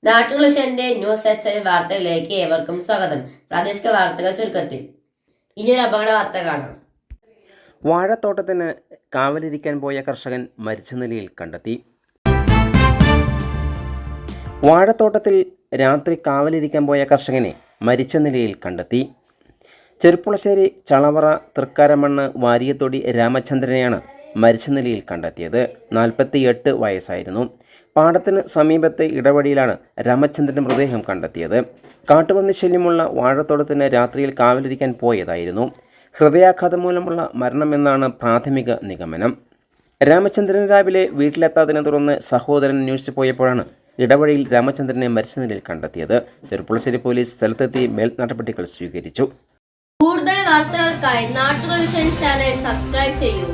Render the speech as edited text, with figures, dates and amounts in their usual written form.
നാട്ടുകുളിഷന്റെ news H വാർത്തകളിലേക്ക് ഏവർക്കും സ്വാഗതം. പ്രാദേശിക വാർത്തകൾ ചുരുക്കത്തിൽ. ഇനിയൊരു അപകട വാർത്ത കാണാം. വാഴത്തോട്ടത്തിന് കാവലിരിക്കാൻ പോയ കർഷകൻ മരിച്ച നിലയിൽ കണ്ടെത്തി. വാഴത്തോട്ടത്തിൽ രാത്രി കാവലിരിക്കാൻ പോയ കർഷകനെ മരിച്ച നിലയിൽ കണ്ടെത്തി. ചെറുപ്പുളശ്ശേരി ചളവറ തൃക്കാരമണ്ണ് വാരിയത്തൊടി രാമചന്ദ്രനെയാണ് മരിച്ച നിലയിൽ കണ്ടെത്തിയത്. 48 വയസ്സായിരുന്നു. പാടത്തിന് സമീപത്തെ ഇടവഴിയിലാണ് രാമചന്ദ്രൻ്റെ മൃതദേഹം കണ്ടെത്തിയത്. കാട്ടുപന്നി ശല്യമുള്ള വാഴത്തോട്ടത്തിന് രാത്രിയിൽ കാവലിരിക്കാൻ പോയതായിരുന്നു. ഹൃദയാഘാതം മൂലമുള്ള മരണമെന്നാണ് പ്രാഥമിക നിഗമനം. രാമചന്ദ്രൻ രാവിലെ വീട്ടിലെത്താതിനെ തുടർന്ന് സഹോദരൻ അന്വേഷിച്ചു പോയപ്പോഴാണ് ഇടവഴിയിൽ രാമചന്ദ്രനെ മരിച്ച നിലയിൽ കണ്ടെത്തിയത്. ചെറുപ്പുളശ്ശേരി പോലീസ് സ്ഥലത്തെത്തി മേൽ നടപടികൾ സ്വീകരിച്ചു. കൂടുതൽ വാർത്തകൾക്കായി നാട്ടുകൾ ചാനൽ സബ്സ്ക്രൈബ് ചെയ്യൂ.